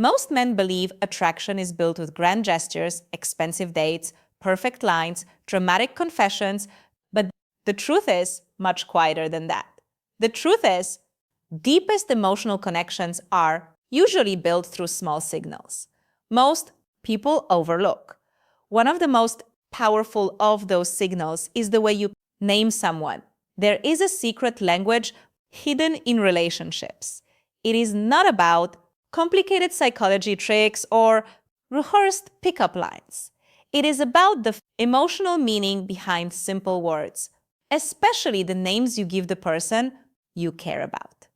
Most men believe attraction is built with grand gestures, expensive dates, perfect lines, dramatic confessions, but the truth is much quieter than that. The truth is, deepest emotional connections are usually built through small signals. Most people overlook. One of the most powerful of those signals is the way you name someone. There is a secret language hidden in relationships. It is not about complicated psychology tricks or rehearsed pickup lines. It is about the emotional meaning behind simple words, especially the names you give the person you care about.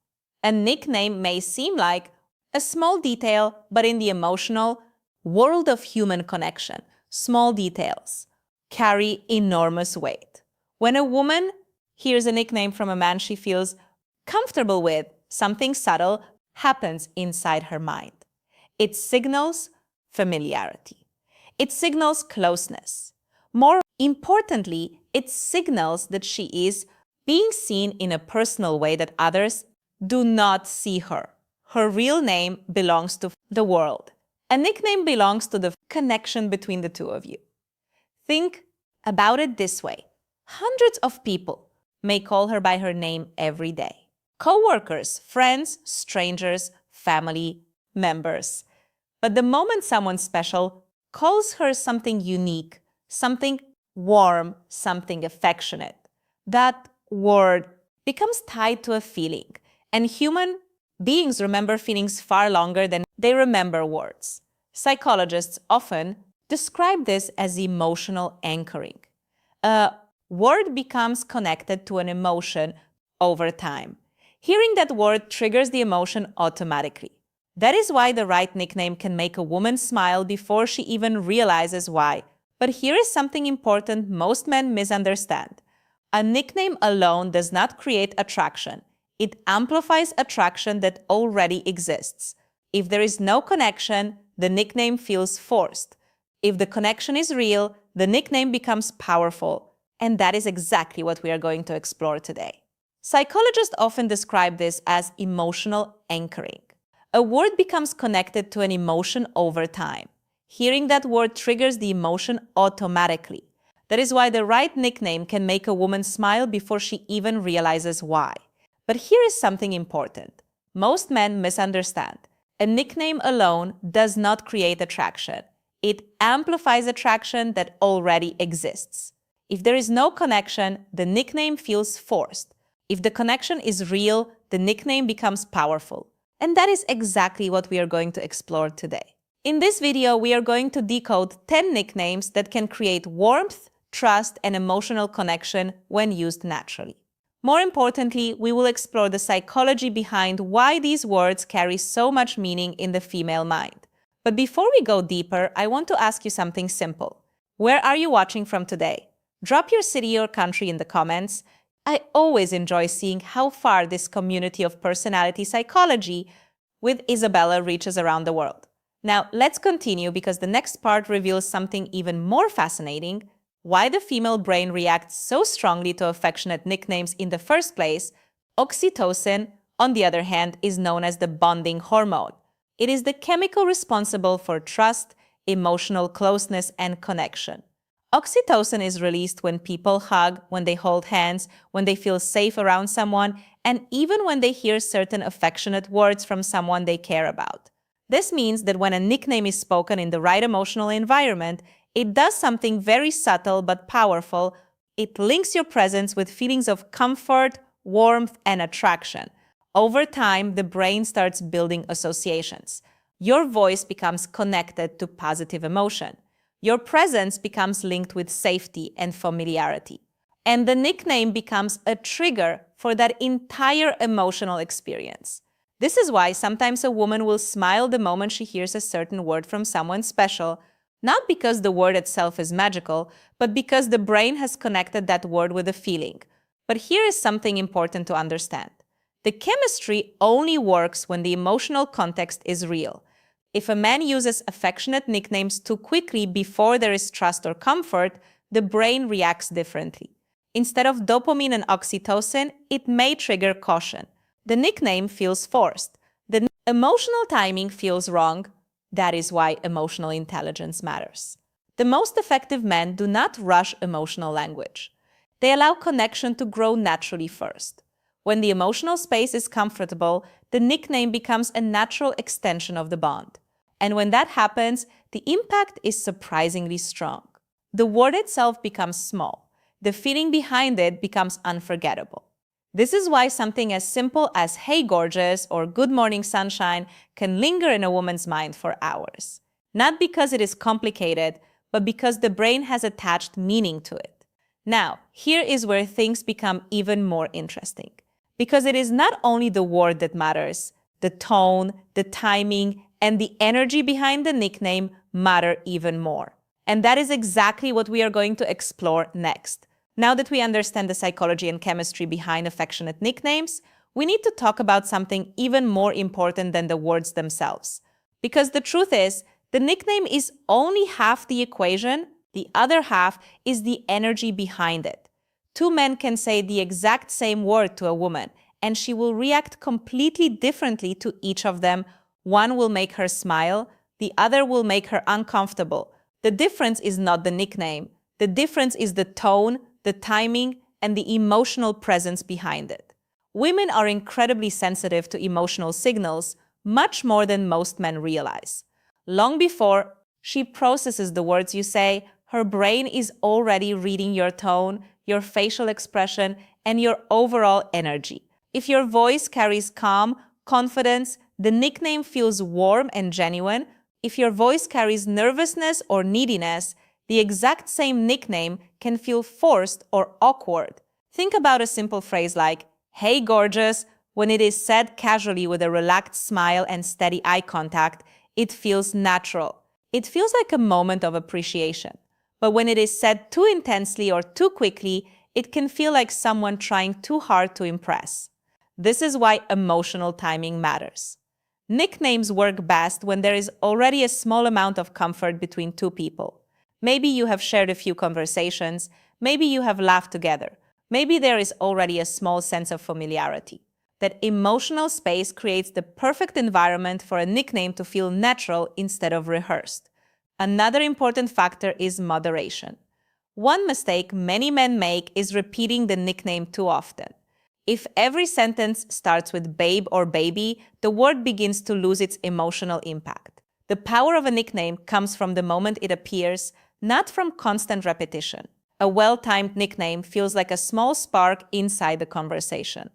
A nickname may seem like a small detail, but in the emotional world of human connection, small details carry enormous weight. When a woman hears a nickname from a man she feels comfortable with, something subtle happens inside her mind. It signals familiarity. It signals closeness. More importantly, it signals that she is being seen in a personal way that others do not see her. Her real name belongs to the world. A nickname belongs to the connection between the two of you. Think about it this way. Hundreds of people may call her by her name every day. Co-workers, friends, strangers, family members. But the moment someone special calls her something unique, something warm, something affectionate, that word becomes tied to a feeling. And human beings remember feelings far longer than they remember words. Psychologists often describe this as emotional anchoring. A word becomes connected to an emotion over time. Hearing that word triggers the emotion automatically. That is why the right nickname can make a woman smile before she even realizes why. But here is something important most men misunderstand. A nickname alone does not create attraction. It amplifies attraction that already exists. If there is no connection, the nickname feels forced. If the connection is real, the nickname becomes powerful. And that is exactly what we are going to explore today. Psychologists often describe this as emotional anchoring. A word becomes connected to an emotion over time. Hearing that word triggers the emotion automatically. That is why the right nickname can make a woman smile before she even realizes why. But here is something important. Most men misunderstand. A nickname alone does not create attraction. It amplifies attraction that already exists. If there is no connection, the nickname feels forced. If the connection is real, the nickname becomes powerful. And that is exactly what we are going to explore today. In this video, we are going to decode 10 nicknames that can create warmth, trust, and emotional connection when used naturally. More importantly, we will explore the psychology behind why these words carry so much meaning in the female mind. But before we go deeper, I want to ask you something simple. Where are you watching from today? Drop your city or country in the comments. I always enjoy seeing how far this community of personality psychology with Isabella reaches around the world. Now, let's continue because the next part reveals something even more fascinating: why the female brain reacts so strongly to affectionate nicknames in the first place. Oxytocin, on the other hand, is known as the bonding hormone. It is the chemical responsible for trust, emotional closeness, and connection. Oxytocin is released when people hug, when they hold hands, when they feel safe around someone, and even when they hear certain affectionate words from someone they care about. This means that when a nickname is spoken in the right emotional environment, it does something very subtle but powerful. It links your presence with feelings of comfort, warmth, and attraction. Over time, the brain starts building associations. Your voice becomes connected to positive emotion. Your presence becomes linked with safety and familiarity. And the nickname becomes a trigger for that entire emotional experience. This is why sometimes a woman will smile the moment she hears a certain word from someone special, not because the word itself is magical, but because the brain has connected that word with a feeling. But here is something important to understand. The chemistry only works when the emotional context is real. If a man uses affectionate nicknames too quickly before there is trust or comfort, the brain reacts differently. Instead of dopamine and oxytocin, it may trigger caution. The nickname feels forced. The Emotional timing feels wrong. That is why emotional intelligence matters. The most effective men do not rush emotional language. They allow connection to grow naturally first. When the emotional space is comfortable, the nickname becomes a natural extension of the bond. And when that happens, the impact is surprisingly strong. The word itself becomes small. The feeling behind it becomes unforgettable. This is why something as simple as "Hey gorgeous" or "Good morning sunshine" can linger in a woman's mind for hours. Not because it is complicated, but because the brain has attached meaning to it. Now, here is where things become even more interesting. Because it is not only the word that matters, the tone, the timing, and the energy behind the nickname matter even more. And that is exactly what we are going to explore next. Now that we understand the psychology and chemistry behind affectionate nicknames, we need to talk about something even more important than the words themselves. Because the truth is, the nickname is only half the equation, the other half is the energy behind it. Two men can say the exact same word to a woman, and she will react completely differently to each of them. One will make her smile, the other will make her uncomfortable. The difference is not the nickname. The difference is the tone, the timing, and the emotional presence behind it. Women are incredibly sensitive to emotional signals, much more than most men realize. Long before she processes the words you say, her brain is already reading your tone, your facial expression, and your overall energy. If your voice carries calm, confidence, the nickname feels warm and genuine. If your voice carries nervousness or neediness, the exact same nickname can feel forced or awkward. Think about a simple phrase like, "Hey gorgeous." When it is said casually with a relaxed smile and steady eye contact, it feels natural. It feels like a moment of appreciation. But when it is said too intensely or too quickly, it can feel like someone trying too hard to impress. This is why emotional timing matters. Nicknames work best when there is already a small amount of comfort between two people. Maybe you have shared a few conversations, maybe you have laughed together, maybe there is already a small sense of familiarity. That emotional space creates the perfect environment for a nickname to feel natural instead of rehearsed. Another important factor is moderation. One mistake many men make is repeating the nickname too often. If every sentence starts with babe or baby, the word begins to lose its emotional impact. The power of a nickname comes from the moment it appears, not from constant repetition. A well-timed nickname feels like a small spark inside the conversation.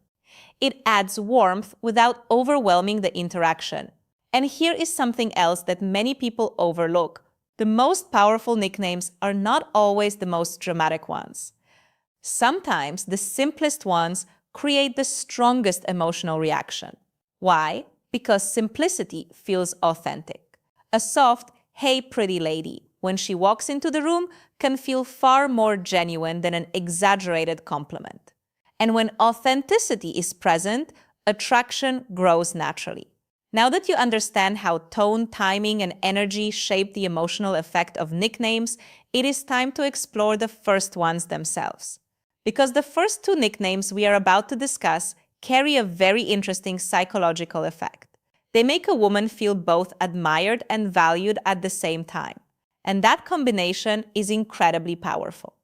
It adds warmth without overwhelming the interaction. And here is something else that many people overlook. The most powerful nicknames are not always the most dramatic ones. Sometimes the simplest ones create the strongest emotional reaction. Why? Because simplicity feels authentic. A soft, "Hey pretty lady," when she walks into the room, can feel far more genuine than an exaggerated compliment. And when authenticity is present, attraction grows naturally. Now that you understand how tone, timing, and energy shape the emotional effect of nicknames, it is time to explore the first ones themselves. Because the first two nicknames we are about to discuss carry a very interesting psychological effect. They make a woman feel both admired and valued at the same time. And that combination is incredibly powerful.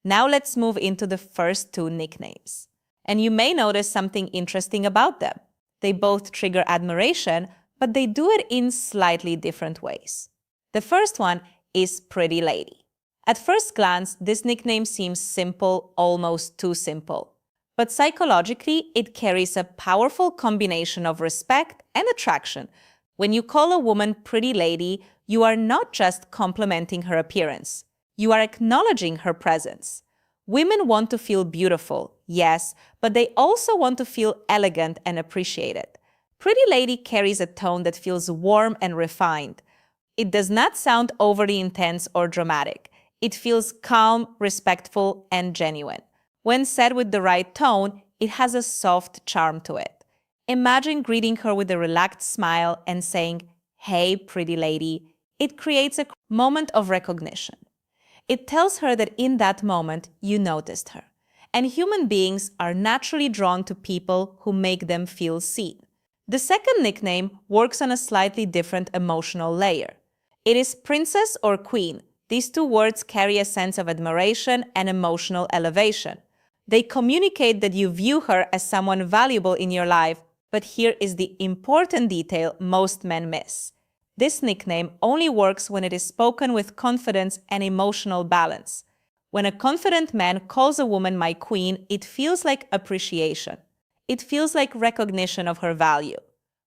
Now let's move into the first two nicknames. And you may notice something interesting about them. They both trigger admiration, but they do it in slightly different ways. The first one is Pretty Lady. At first glance, this nickname seems simple, almost too simple. But psychologically, it carries a powerful combination of respect and attraction. When you call a woman Pretty Lady, you are not just complimenting her appearance. You are acknowledging her presence. Women want to feel beautiful, yes, but they also want to feel elegant and appreciated. Pretty Lady carries a tone that feels warm and refined. It does not sound overly intense or dramatic. It feels calm, respectful, and genuine. When said with the right tone, it has a soft charm to it. Imagine greeting her with a relaxed smile and saying, "Hey, pretty lady." It creates a moment of recognition. It tells her that in that moment, you noticed her. And human beings are naturally drawn to people who make them feel seen. The second nickname works on a slightly different emotional layer. It is princess or queen. These two words carry a sense of admiration and emotional elevation. They communicate that you view her as someone valuable in your life, but here is the important detail most men miss. This nickname only works when it is spoken with confidence and emotional balance. When a confident man calls a woman my queen, it feels like appreciation. It feels like recognition of her value.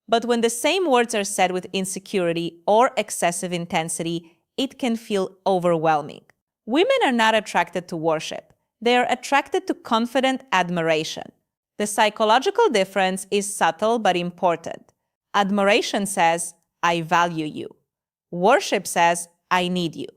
But when the same words are said with insecurity or excessive intensity, it can feel overwhelming. Women are not attracted to worship. They are attracted to confident admiration. The psychological difference is subtle but important. Admiration says, I value you. Worship says, I need you.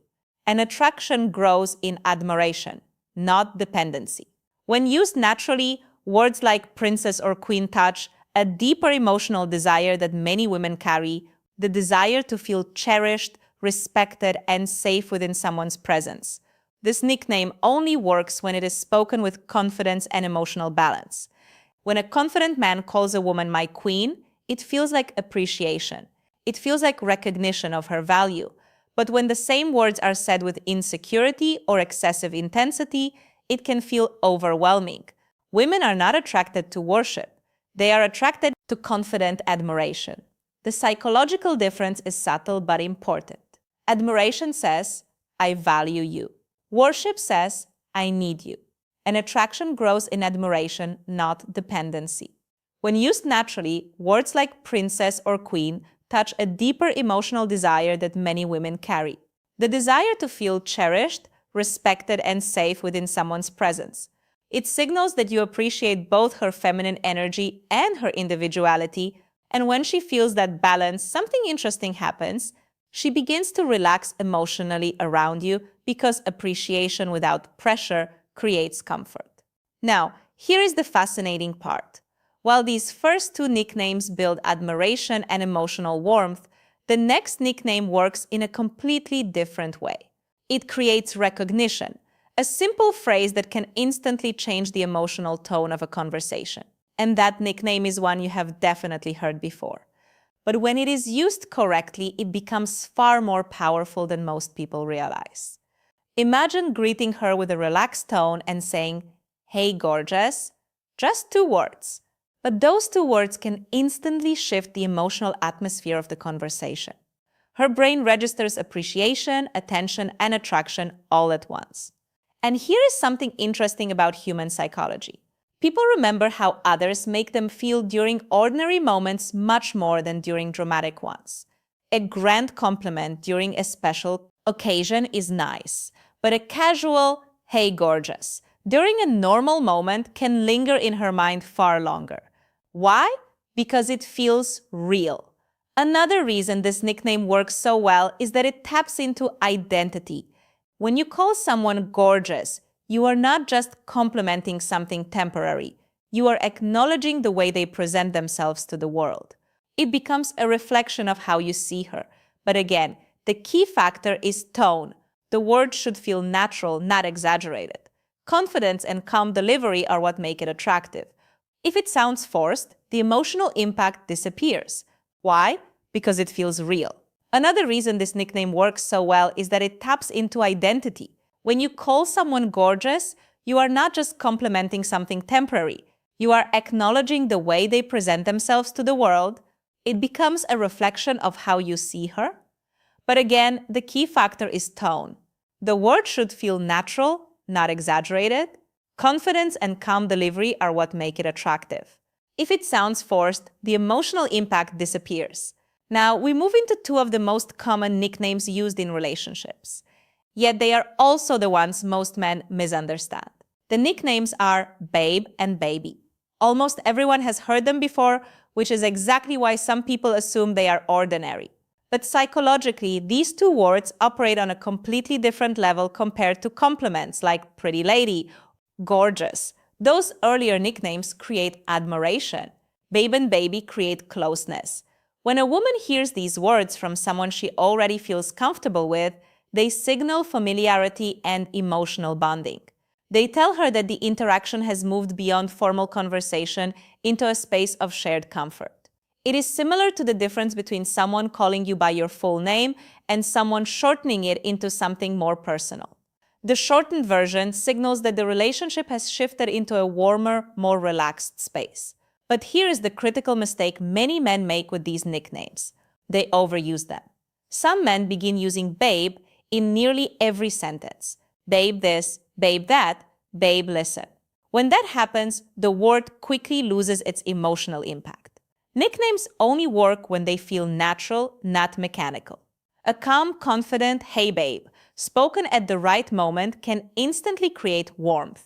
And attraction grows in admiration, not dependency. When used naturally, words like princess or queen touch a deeper emotional desire that many women carry, the desire to feel cherished, respected, and safe within someone's presence. This nickname only works when it is spoken with confidence and emotional balance. When a confident man calls a woman my queen, it feels like appreciation. It feels like recognition of her value. But when the same words are said with insecurity or excessive intensity, it can feel overwhelming. Women are not attracted to worship. They are attracted to confident admiration. The psychological difference is subtle but important. Admiration says, I value you. Worship says, I need you. And attraction grows in admiration, not dependency. When used naturally, words like princess or queen touch a deeper emotional desire that many women carry. The desire to feel cherished, respected, and safe within someone's presence. It signals that you appreciate both her feminine energy and her individuality, and when she feels that balance, something interesting happens. She begins to relax emotionally around you because appreciation without pressure creates comfort. Now, here is the fascinating part. While these first two nicknames build admiration and emotional warmth, the next nickname works in a completely different way. It creates recognition, a simple phrase that can instantly change the emotional tone of a conversation. And that nickname is one you have definitely heard before. But when it is used correctly, it becomes far more powerful than most people realize. Imagine greeting her with a relaxed tone and saying, "Hey, gorgeous." Just two words. But those two words can instantly shift the emotional atmosphere of the conversation. Her brain registers appreciation, attention, and attraction all at once. And here is something interesting about human psychology. People remember how others make them feel during ordinary moments much more than during dramatic ones. A grand compliment during a special occasion is nice, but a casual, "Hey, gorgeous," during a normal moment can linger in her mind far longer. Why? Because it feels real. Another reason this nickname works so well is that it taps into identity. When you call someone gorgeous, you are not just complimenting something temporary. You are acknowledging the way they present themselves to the world. It becomes a reflection of how you see her. But again, the key factor is tone. The words should feel natural, not exaggerated. Confidence and calm delivery are what make it attractive. If it sounds forced, the emotional impact disappears. Why? Because it feels real. Another reason this nickname works so well is that it taps into identity. When you call someone gorgeous, you are not just complimenting something temporary. You are acknowledging the way they present themselves to the world. It becomes a reflection of how you see her. But again, the key factor is tone. The word should feel natural, not exaggerated. Confidence and calm delivery are what make it attractive. If it sounds forced, the emotional impact disappears. Now, we move into two of the most common nicknames used in relationships. Yet they are also the ones most men misunderstand. The nicknames are babe and baby. Almost everyone has heard them before, which is exactly why some people assume they are ordinary. But psychologically, these two words operate on a completely different level compared to compliments like pretty lady, gorgeous. Those earlier nicknames create admiration. Babe and baby create closeness. When a woman hears these words from someone she already feels comfortable with, they signal familiarity and emotional bonding. They tell her that the interaction has moved beyond formal conversation into a space of shared comfort. It is similar to the difference between someone calling you by your full name and someone shortening it into something more personal. The shortened version signals that the relationship has shifted into a warmer, more relaxed space. But here is the critical mistake many men make with these nicknames. They overuse them. Some men begin using babe in nearly every sentence. Babe this, babe that, babe listen. When that happens, the word quickly loses its emotional impact. Nicknames only work when they feel natural, not mechanical. A calm, confident, hey babe, spoken at the right moment can instantly create warmth.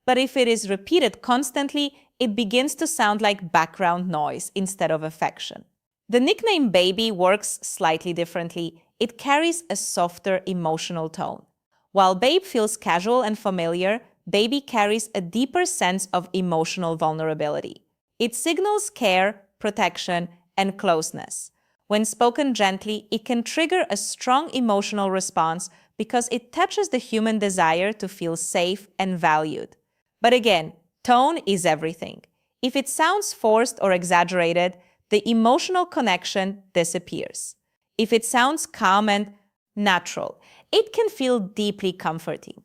But if it is repeated constantly, it begins to sound like background noise instead of affection. The nickname baby works slightly differently. It carries a softer emotional tone. While babe feels casual and familiar, baby carries a deeper sense of emotional vulnerability. It signals care, protection, and closeness. When spoken gently, it can trigger a strong emotional response because it touches the human desire to feel safe and valued. But again, tone is everything. If it sounds forced or exaggerated, the emotional connection disappears. If it sounds calm and natural, it can feel deeply comforting.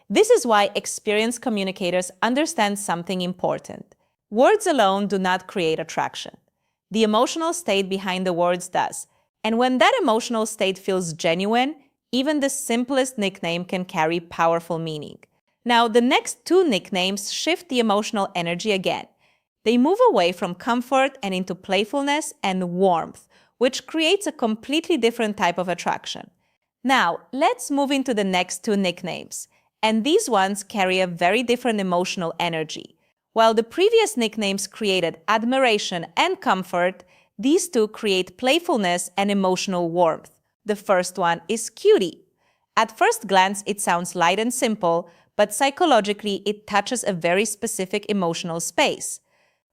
This is why experienced communicators understand something important. Words alone do not create attraction. The emotional state behind the words does. And when that emotional state feels genuine, even the simplest nickname can carry powerful meaning. Now, the next two nicknames shift the emotional energy again. They move away from comfort and into playfulness and warmth, which creates a completely different type of attraction. Now, let's move into the next two nicknames. And these ones carry a very different emotional energy. While the previous nicknames created admiration and comfort, these two create playfulness and emotional warmth. The first one is cutie. At first glance, it sounds light and simple, but psychologically, it touches a very specific emotional space.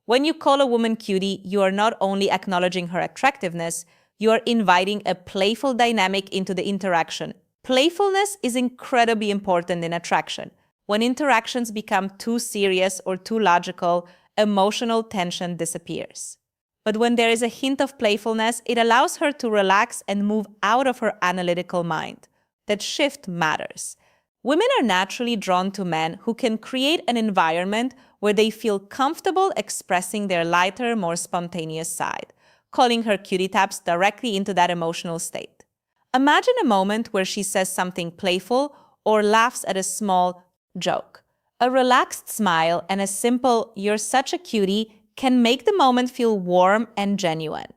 When you call a woman cutie, you are not only acknowledging her attractiveness, you are inviting a playful dynamic into the interaction. Playfulness is incredibly important in attraction. When interactions become too serious or too logical, emotional tension disappears. But when there is a hint of playfulness, it allows her to relax and move out of her analytical mind. That shift matters. Women are naturally drawn to men who can create an environment where they feel comfortable expressing their lighter, more spontaneous side. Calling her cutie taps directly into that emotional state. Imagine a moment where she says something playful or laughs at a small joke. A relaxed smile and a simple "you're such a cutie" can make the moment feel warm and genuine.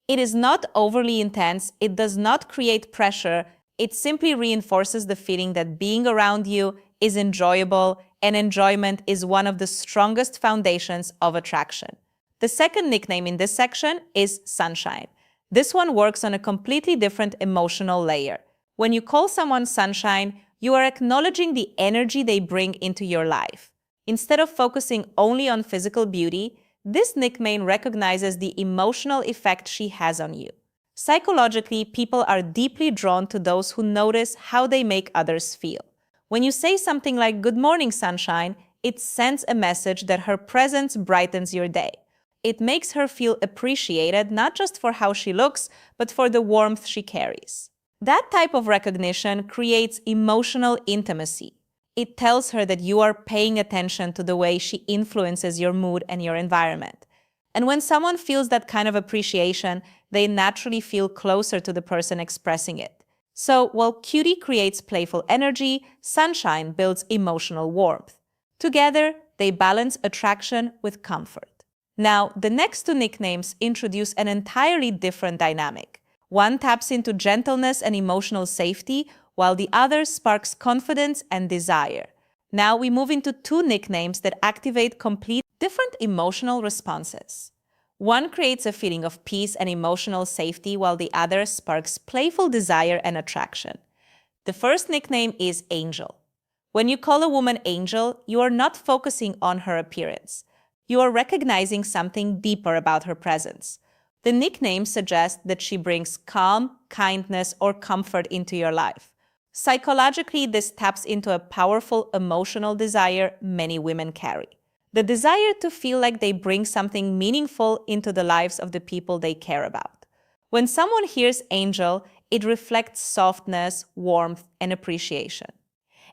It is not overly intense, it does not create pressure, it simply reinforces the feeling that being around you is enjoyable, and enjoyment is one of the strongest foundations of attraction. The second nickname in this section is sunshine. This one works on a completely different emotional layer. When you call someone sunshine, you are acknowledging the energy they bring into your life. Instead of focusing only on physical beauty, this nickname recognizes the emotional effect she has on you. Psychologically, people are deeply drawn to those who notice how they make others feel. When you say something like "Good morning, sunshine," it sends a message that her presence brightens your day. It makes her feel appreciated not just for how she looks, but for the warmth she carries. That type of recognition creates emotional intimacy. It tells her that you are paying attention to the way she influences your mood and your environment. And when someone feels that kind of appreciation, they naturally feel closer to the person expressing it. So while cutie creates playful energy, sunshine builds emotional warmth. Together, they balance attraction with comfort. Now, the next two nicknames introduce an entirely different dynamic. One taps into gentleness and emotional safety, while the other sparks confidence and desire. Now we move into two nicknames that activate complete different emotional responses. One creates a feeling of peace and emotional safety, while the other sparks playful desire and attraction. The first nickname is Angel. When you call a woman Angel, you are not focusing on her appearance. You are recognizing something deeper about her presence. The nickname suggests that she brings calm, kindness, or comfort into your life. Psychologically, this taps into a powerful emotional desire many women carry. the desire to feel like they bring something meaningful into the lives of the people they care about. When someone hears angel, it reflects softness, warmth, and appreciation.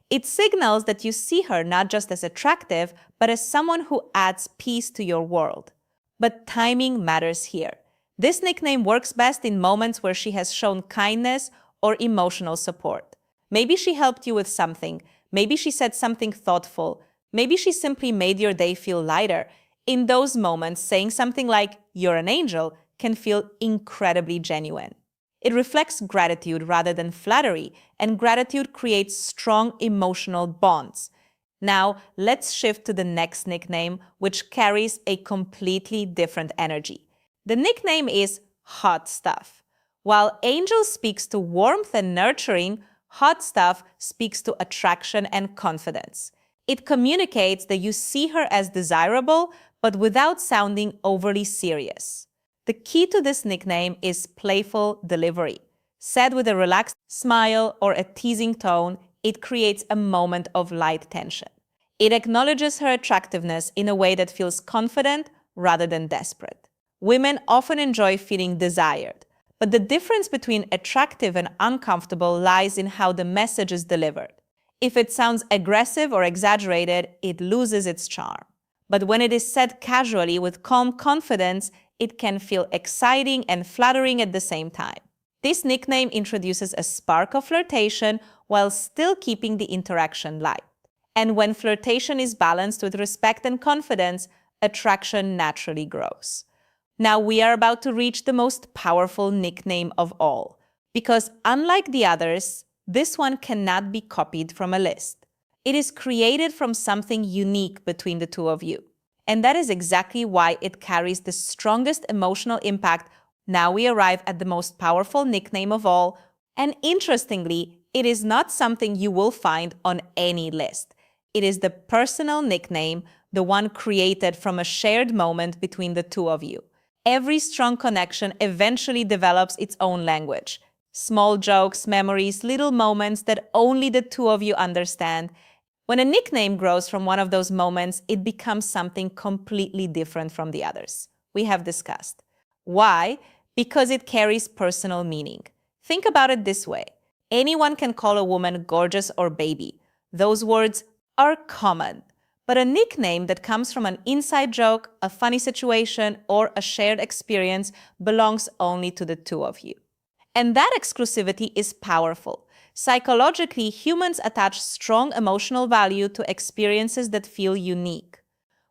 It signals that you see her not just as attractive, but as someone who adds peace to your world. But timing matters here. This nickname works best in moments where she has shown kindness or emotional support. Maybe she helped you with something. Maybe she said something thoughtful. Maybe she simply made your day feel lighter. In those moments, saying something like, "You're an angel," can feel incredibly genuine. It reflects gratitude rather than flattery, and gratitude creates strong emotional bonds. Now, let's shift to the next nickname, which carries a completely different energy. The nickname is Hot Stuff. While Angel speaks to warmth and nurturing, Hot Stuff speaks to attraction and confidence. It communicates that you see her as desirable, but without sounding overly serious. The key to this nickname is playful delivery. Said with a relaxed smile or a teasing tone, it creates a moment of light tension. It acknowledges her attractiveness in a way that feels confident rather than desperate. Women often enjoy feeling desired, but the difference between attractive and uncomfortable lies in how the message is delivered. If it sounds aggressive or exaggerated, it loses its charm. But when it is said casually with calm confidence, it can feel exciting and flattering at the same time. This nickname introduces a spark of flirtation while still keeping the interaction light. And when flirtation is balanced with respect and confidence, attraction naturally grows. Now we are about to reach the most powerful nickname of all, because unlike the others, this one cannot be copied from a list. It is created from something unique between the two of you. And that is exactly why it carries the strongest emotional impact. Now we arrive at the most powerful nickname of all, and interestingly, it is not something you will find on any list. It is the personal nickname, the one created from a shared moment between the two of you. Every strong connection eventually develops its own language. Small jokes, memories, little moments that only the two of you understand. When a nickname grows from one of those moments, it becomes something completely different from the others. We have discussed. Why? Because it carries personal meaning. Think about it this way. Anyone can call a woman gorgeous or baby. Those words are common. But a nickname that comes from an inside joke, a funny situation, or a shared experience belongs only to the two of you. And that exclusivity is powerful. Psychologically, humans attach strong emotional value to experiences that feel unique.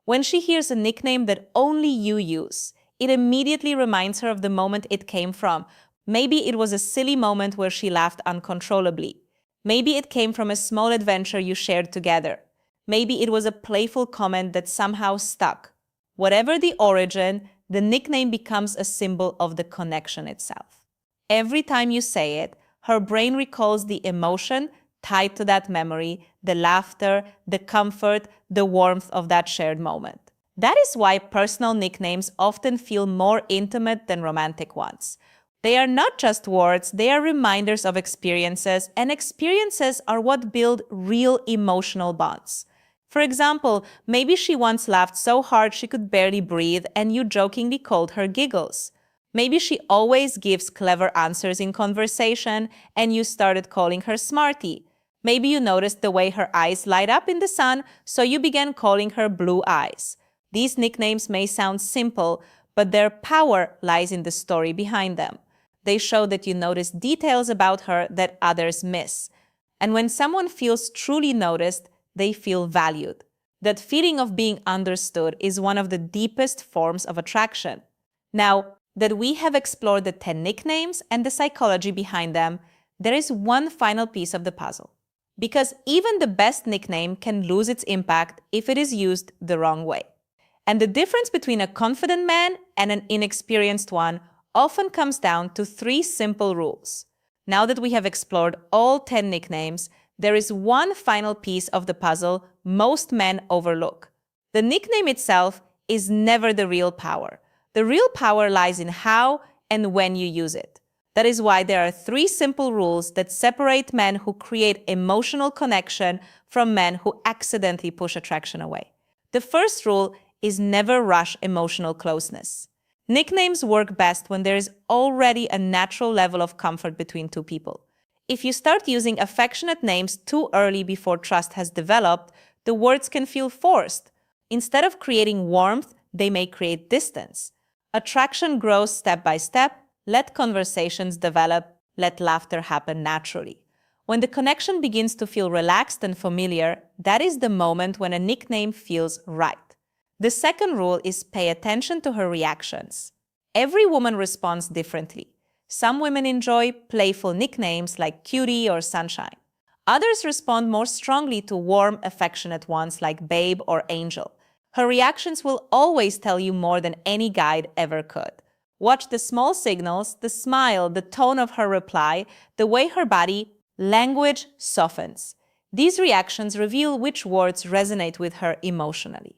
When she hears a nickname that only you use, it immediately reminds her of the moment it came from. Maybe it was a silly moment where she laughed uncontrollably. Maybe it came from a small adventure you shared together. Maybe it was a playful comment that somehow stuck. Whatever the origin, the nickname becomes a symbol of the connection itself. Every time you say it, her brain recalls the emotion tied to that memory, the laughter, the comfort, the warmth of that shared moment. That is why personal nicknames often feel more intimate than romantic ones. They are not just words, they are reminders of experiences, and experiences are what build real emotional bonds. For example, maybe she once laughed so hard she could barely breathe and you jokingly called her Giggles. Maybe she always gives clever answers in conversation and you started calling her Smarty. Maybe you noticed the way her eyes light up in the sun, so you began calling her Blue Eyes. These nicknames may sound simple, but their power lies in the story behind them. They show that you notice details about her that others miss. And when someone feels truly noticed, they feel valued. That feeling of being understood is one of the deepest forms of attraction. Now that we have explored the 10 nicknames and the psychology behind them, there is one final piece of the puzzle. Because even the best nickname can lose its impact if it is used the wrong way. And the difference between a confident man and an inexperienced one often comes down to 3 simple rules. Now that we have explored all 10 nicknames, there is one final piece of the puzzle most men overlook. The nickname itself is never the real power. The real power lies in how and when you use it. That is why there are 3 simple rules that separate men who create emotional connection from men who accidentally push attraction away. The first rule is never rush emotional closeness. Nicknames work best when there is already a natural level of comfort between two people. If you start using affectionate names too early before trust has developed, the words can feel forced. Instead of creating warmth, they may create distance. Attraction grows step by step. Let conversations develop. Let laughter happen naturally. When the connection begins to feel relaxed and familiar, that is the moment when a nickname feels right. The second rule is pay attention to her reactions. Every woman responds differently. Some women enjoy playful nicknames like cutie or sunshine. Others respond more strongly to warm, affectionate ones like babe or angel. Her reactions will always tell you more than any guide ever could. Watch the small signals, the smile, the tone of her reply, the way her body language softens. These reactions reveal which words resonate with her emotionally.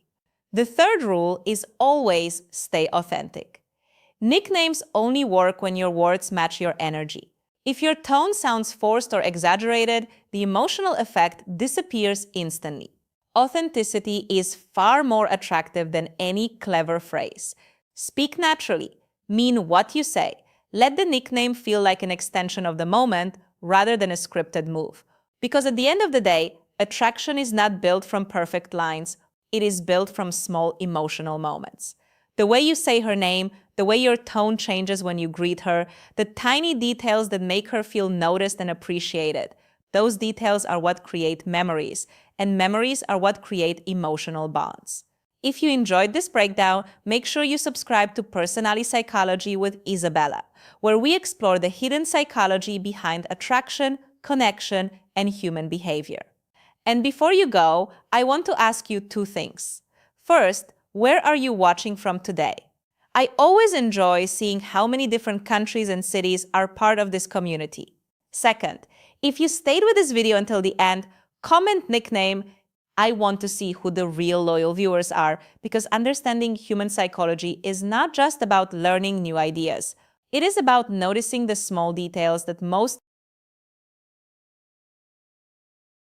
The third rule is always stay authentic. Nicknames only work when your words match your energy. If your tone sounds forced or exaggerated, the emotional effect disappears instantly. Authenticity is far more attractive than any clever phrase. Speak naturally. Mean what you say. Let the nickname feel like an extension of the moment rather than a scripted move. Because at the end of the day, attraction is not built from perfect lines. It is built from small emotional moments. The way you say her name, the way your tone changes when you greet her, the tiny details that make her feel noticed and appreciated. Those details are what create memories, and memories are what create emotional bonds. If you enjoyed this breakdown, make sure you subscribe to Personality Psychology with Isabella, where we explore the hidden psychology behind attraction, connection, and human behavior. And before you go, I want to ask you two things. First, where are you watching from today? I always enjoy seeing how many different countries and cities are part of this community. Second, if you stayed with this video until the end, comment nickname. I want to see who the real loyal viewers are, because understanding human psychology is not just about learning new ideas. It is about noticing the small details that most